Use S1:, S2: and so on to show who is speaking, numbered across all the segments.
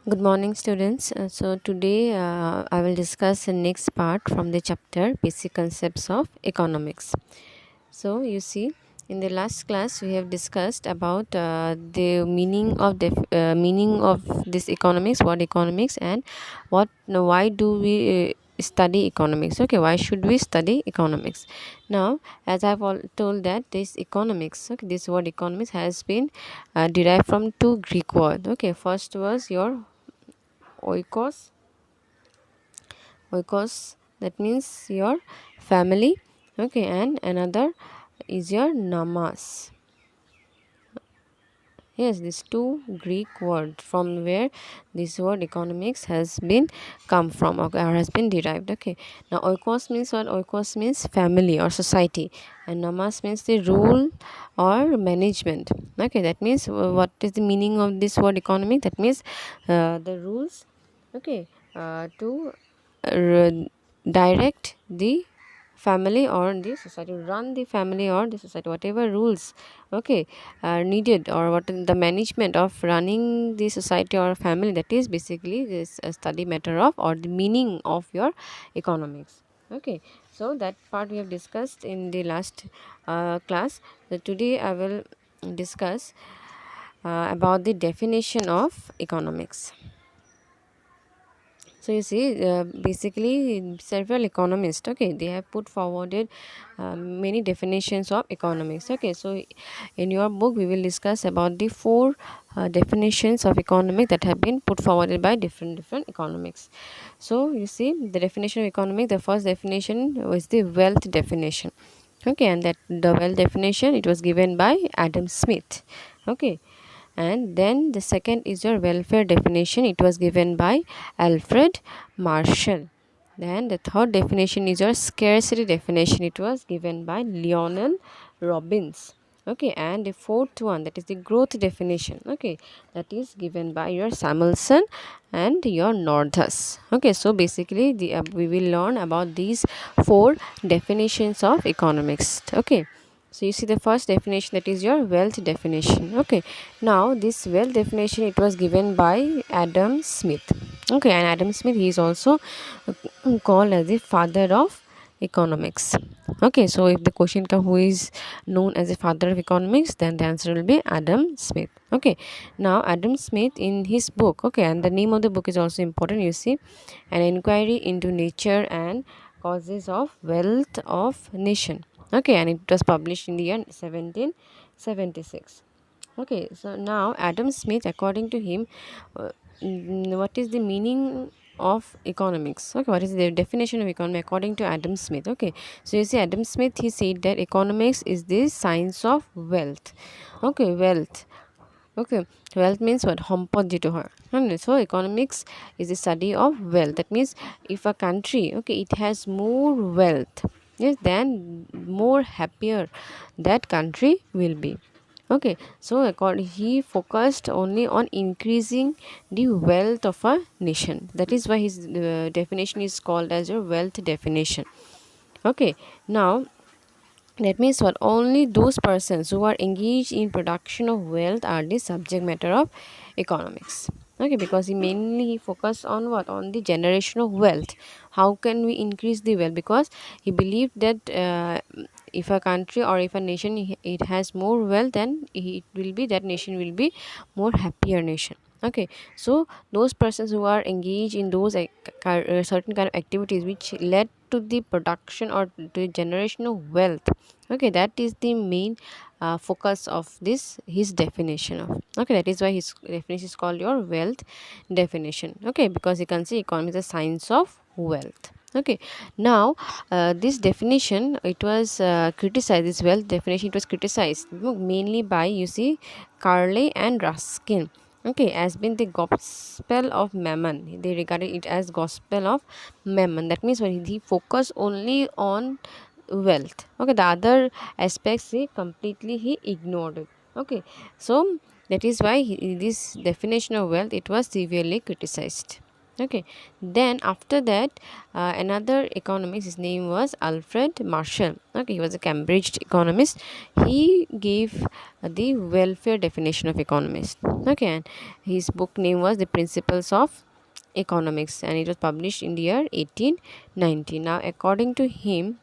S1: Good morning, students. So today I will discuss the next part from the chapter Basic Concepts of Economics. So you see, in the last class we have discussed about the meaning of this economics, what economics, and why do we study economics. Okay, why should we study economics? Now, as I've told that this economics, okay, this word economics has been derived from two Greek words. Okay, first was your oikos. Oikos, that means your family. Okay, and another is your namas. Yes, these two Greek words from where this word economics has been come from, or has been derived. Okay, now oikos means what? Oikos means family or society, and namas means the rule or management. Okay, that means what is the meaning of this word economic? That means the rules, okay, to direct the family or the society, run the family or the society, whatever rules, okay, are needed, or what is the management of running the society or family. That is basically this study matter of, or the meaning of your economics. Okay, so that part we have discussed in the last class. So today I will discuss about the definition of economics. So you see, basically several economists, okay, they have put forwarded many definitions of economics. Okay, so in your book we will discuss about the four definitions of economic that have been put forwarded by different economics. So you see, the definition of economic, the first definition was the wealth definition. Okay, and that the wealth definition, it was given by Adam Smith. Okay, and then the second is your welfare definition, it was given by Alfred Marshall. Then the third definition is your scarcity definition, it was given by Lionel Robbins. Okay, and the fourth one, that is the growth definition, okay, that is given by your Samuelson and your Northus. Okay, so basically we will learn about these four definitions of economics. Okay, so you see the first definition, that is your wealth definition. Okay, now this wealth definition, it was given by Adam Smith. Okay, and Adam Smith, he is also called as the father of economics. Okay, so if the question comes who is known as the father of economics, then the answer will be Adam Smith. Okay, now Adam Smith in his book, okay, and the name of the book is also important, you see, An Inquiry into Nature and Causes of Wealth of Nation. Okay, and it was published in the year 1776. Okay, so now Adam Smith, according to him, what is the meaning of economics? Okay, what is the definition of economy according to Adam Smith? Okay, so you see, Adam Smith, he said that economics is the science of wealth. Okay, wealth. Okay, wealth means what? Hampot যেটো হয়, so economics is the study of wealth. That means if a country, okay, it has more wealth, yes, then more happier that country will be. Okay, so he focused only on increasing the wealth of a nation. That is why his definition is called as your wealth definition. Okay, now that means what? Only those persons who are engaged in production of wealth are the subject matter of economics. Okay, because he mainly focused on what? On the generation of wealth. How can we increase the wealth? Because he believed that if a country or if a nation, it has more wealth, then it will be, that nation will be more happier nation. Okay, so those persons who are engaged in those certain kind of activities which led to the production or the generation of wealth, okay, that is the main focus of this his definition of. Okay, that is why his definition is called your wealth definition. Okay, because you can see economy is a science of wealth. Okay, now this definition, it was criticized, this wealth definition, it was criticized mainly by, you see, Carley and Ruskin. Okay, as been the gospel of mammon, they regarded it as gospel of mammon. That means when he focused only on wealth, okay, the other aspects he ignored it. Okay, so that is why this definition of wealth, it was severely criticized. Okay, then after that, another economist, his name was Alfred Marshall. Okay, he was a Cambridge economist. He gave the welfare definition of economist. Okay, and his book name was The Principles of Economics, and it was published in the year 1890. Now, according to him,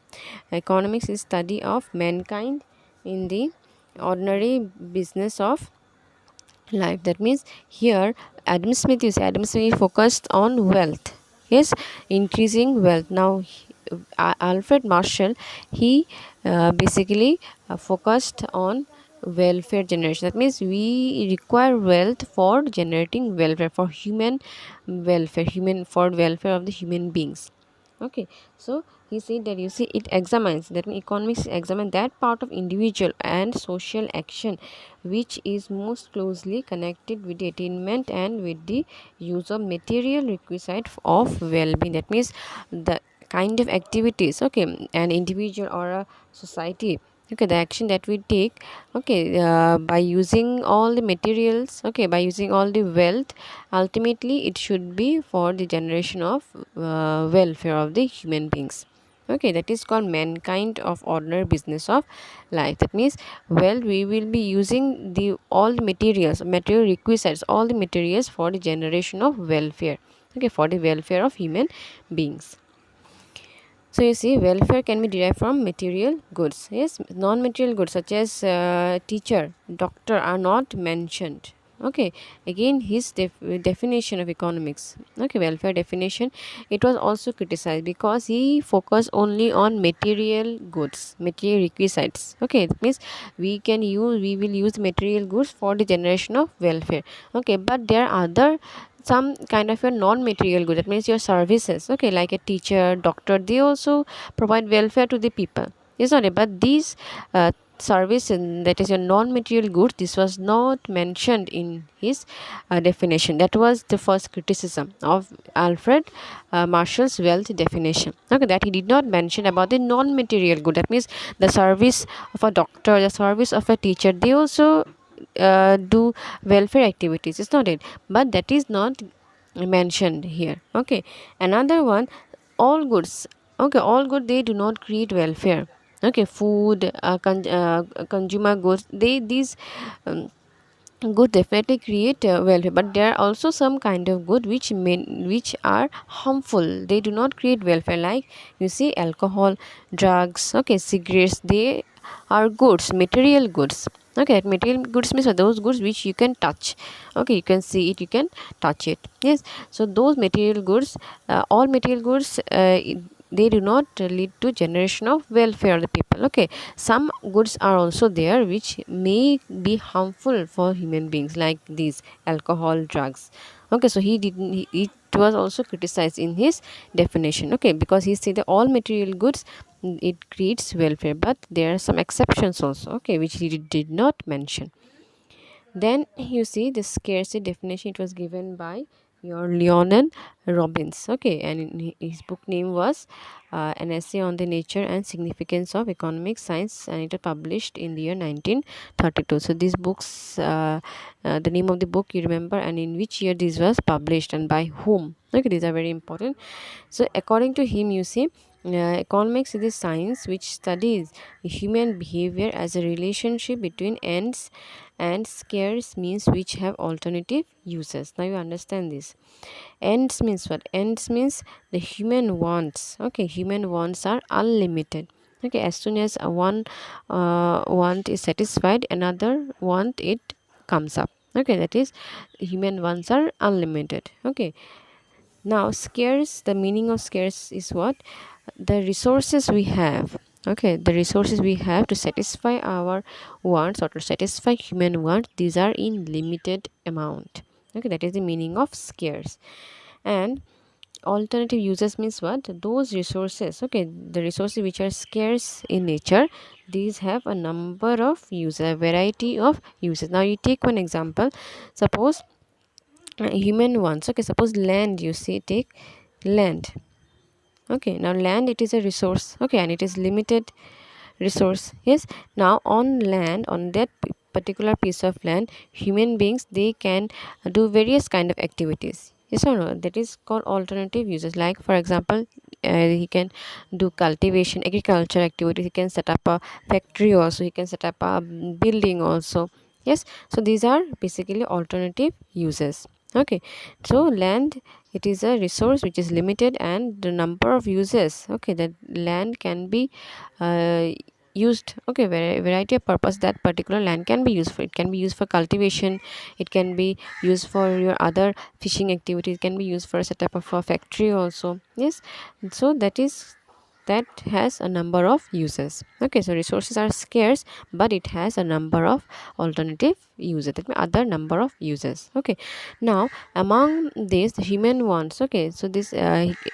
S1: economics is study of mankind in the ordinary business of life. That means here Adam Smith, you say Adam Smith focused on wealth, yes, increasing wealth. Now Alfred Marshall, he basically focused on welfare generation. That means we require wealth for generating welfare, for human welfare, human, for welfare of the human beings. Okay, so he said that, you see, it examines, that means economics examine that part of individual and social action which is most closely connected with the attainment and with the use of material requisite of well-being. That means the kind of activities, okay, an individual or a society, okay, the action that we take, okay, by using all the materials, okay, by using all the wealth, ultimately it should be for the generation of welfare of the human beings. Okay, that is called mankind of ordinary business of life. That means, well, we will be using the all the materials, material requisites, all the materials for the generation of welfare, okay, for the welfare of human beings. So you see, welfare can be derived from material goods. Yes, non-material goods such as teacher, doctor are not mentioned. Okay, again his definition of economics. Okay, welfare definition. It was also criticized because he focused only on material goods, material requisites. Okay, that means we will use material goods for the generation of welfare. Okay, but there are other some kind of a non-material good, that means your services, okay, like a teacher, doctor, they also provide welfare to the people, is not it? But these service, and that is your non-material goods, this was not mentioned in his definition. That was the first criticism of Alfred Marshall's wealth definition, okay, that he did not mention about the non-material good. That means the service of a doctor, the service of a teacher, they also do welfare activities, is not it? But that is not mentioned here. Okay, another one, all goods, okay, all good, they do not create welfare. Okay, food, consumer goods, they these good definitely create welfare, but there are also some kind of good which are harmful, they do not create welfare, like you see alcohol, drugs, okay, cigarettes, they are goods, material goods. Okay, material goods means are those goods which you can touch, okay, you can see it, you can touch it, yes. So those material goods, all material goods, they do not lead to generation of welfare of the people. Okay, some goods are also there which may be harmful for human beings, like these alcohol, drugs. Okay, so it was also criticized in his definition. Okay, because he said that all material goods, it creates welfare, but there are some exceptions also, okay, which he did not mention. Then you see the scarcity definition, it was given by your Leonan Robbins. Okay, and his book name was An Essay on the Nature and Significance of Economic Science, and it was published in the year 1932. So these books, the name of the book you remember, and in which year this was published and by whom. Okay, these are very important. So according to him, you see, economics is the science which studies human behavior as a relationship between ends and scarce means which have alternative uses. Now you understand this. Ends means what? Ends means the human wants. Okay, human wants are unlimited. Okay, as soon as one want is satisfied, another want it comes up. Okay, that is, human wants are unlimited. Okay, now scarce, the meaning of scarce is what? The resources we have, okay, the resources we have to satisfy our wants or to satisfy human wants, these are in limited amount. Okay, that is the meaning of scarce. And alternative uses means what? Those resources, okay, the resources which are scarce in nature, these have a number of uses, a variety of uses. Now you take one example. Suppose human wants, okay, suppose land, you see, take land. Okay, now land, it is a resource, okay, and it is limited resource, yes. Now on land, on that particular piece of land, human beings, they can do various kind of activities. Yes or no? That is called alternative uses. Like for example, he can do cultivation, agriculture activities. He can set up a factory also. He can set up a building also. Yes. So these are basically alternative uses. Okay. So land, it is a resource which is limited, and the number of uses. Okay, that land can be uh, used. Okay, variety of purpose that particular land can be used for. It can be used for cultivation. It can be used for your other fishing activities, can be used for a setup of a factory also. Yes, so that has a number of uses. Okay, so resources are scarce, but it has a number of alternative uses, that means other number of uses. Okay, now among these the human wants. Okay, so this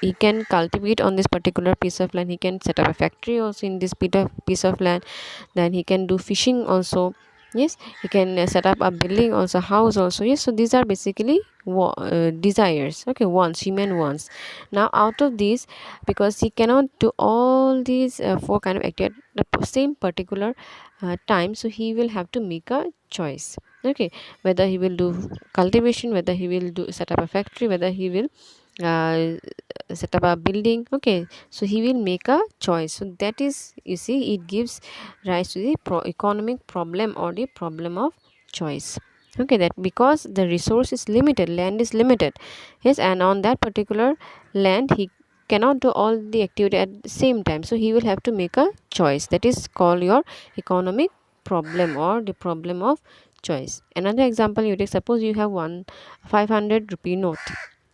S1: he can cultivate on this particular piece of land. He can set up a factory also in this piece of land. Then he can do fishing also. Yes, he can set up a building also, house also. Yes, so these are basically desires. Okay, wants, human wants. Now out of these, because he cannot do all these four kind of activity at the same particular time, so he will have to make a choice. Okay, whether he will do cultivation, whether he will do set up a factory, whether he will uh, set up a building. Okay, so he will make a choice. So that is, you see, it gives rise to the economic problem, or the problem of choice. Okay, that because the resource is limited, land is limited. Yes, and on that particular land he cannot do all the activity at the same time, so he will have to make a choice. That is called your economic problem, or the problem of choice. Another example you take, suppose you have one 500 rupee note.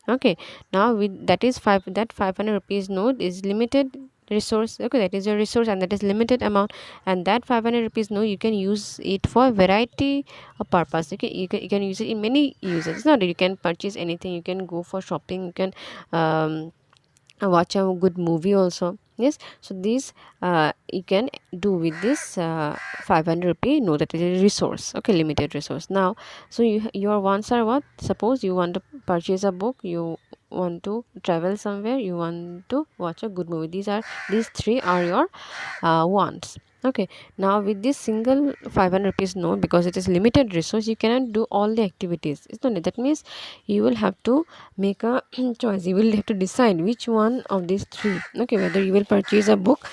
S1: Okay, now with that is 500 rupees note is limited resource. Okay, that is your resource, and that is limited amount, and that 500 rupees note you can use it for variety of purpose. Okay, you can use it in many uses. It's not that you can purchase anything, you can go for shopping, you can watch a good movie also. Yes, so this you can do with this 500 rupee no, that is a resource. Okay, limited resource. Now, so your wants are what? Suppose you want to purchase a book, you want to travel somewhere, you want to watch a good movie. These three are your wants. Okay, now with this single 500 rupees note, because it is limited resource, you cannot do all the activities. It's not that means you will have to make a choice. You will have to decide which one of these three. Okay, whether you will purchase a book,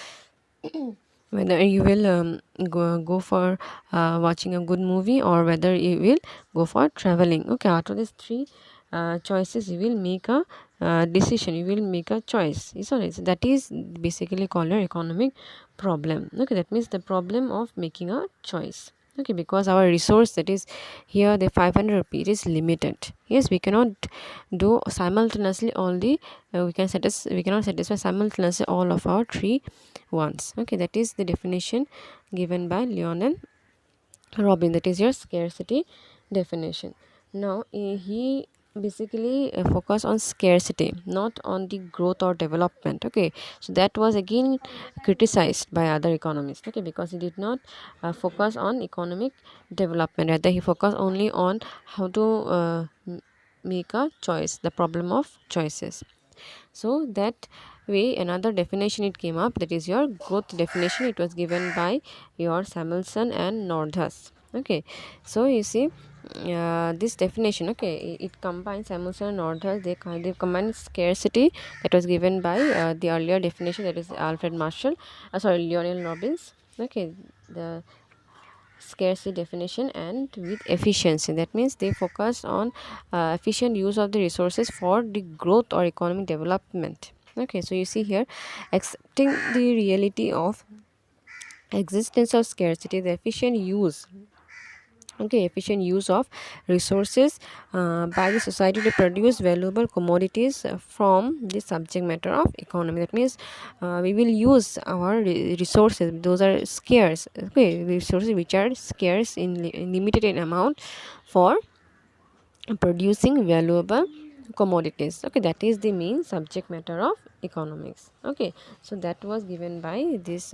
S1: whether you will go for watching a good movie, or whether you will go for traveling. Okay, out of these three choices, you will make a decision, you will make a choice. So that is basically called your economic problem. Okay, that means the problem of making a choice. Okay, because our resource, that is here the 500 rupee, it is limited. Yes, we cannot do simultaneously all the we cannot satisfy simultaneously all of our three wants. Okay, that is the definition given by Leon and Robin. That is your scarcity definition. Now he basically focus on scarcity, not on the growth or development. Okay, so that was again criticized by other economists. Okay, because he did not focus on economic development, rather he focused only on how to make a choice, the problem of choices. So that way another definition it came up, that is your growth definition. It was given by your Samuelson and Nordhaus. Okay, so you see this definition. Okay, it combines Samuelson and Nordhaus. They combine scarcity, that was given by the earlier definition, that is Alfred Marshall, Lionel Robbins. Okay, the scarcity definition, and with efficiency, that means they focus on efficient use of the resources for the growth or economic development. Okay, so you see here, accepting the reality of existence of scarcity, the efficient use, efficient use of resources by the society to produce valuable commodities from the subject matter of economy. That means we will use our resources, those are scarce. Okay, resources which are scarce in limited in amount, for producing valuable commodities. Okay, that is the main subject matter of economics. Okay, so that was given by this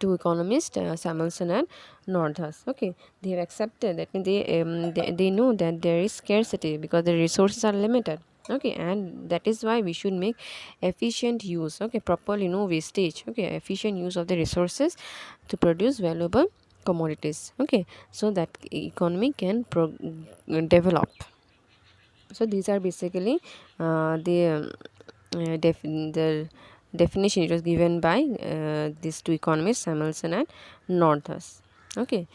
S1: two economists, Samuelson and Nordhaus. Okay, they have accepted that, they know that there is scarcity because the resources are limited. Okay, and that is why we should make efficient use. Okay, properly, no wastage. Okay, efficient use of the resources to produce valuable commodities. Okay, so that economy can develop. So these are basically the definition it was given by these two economists, Samuelson and Northus. Okay.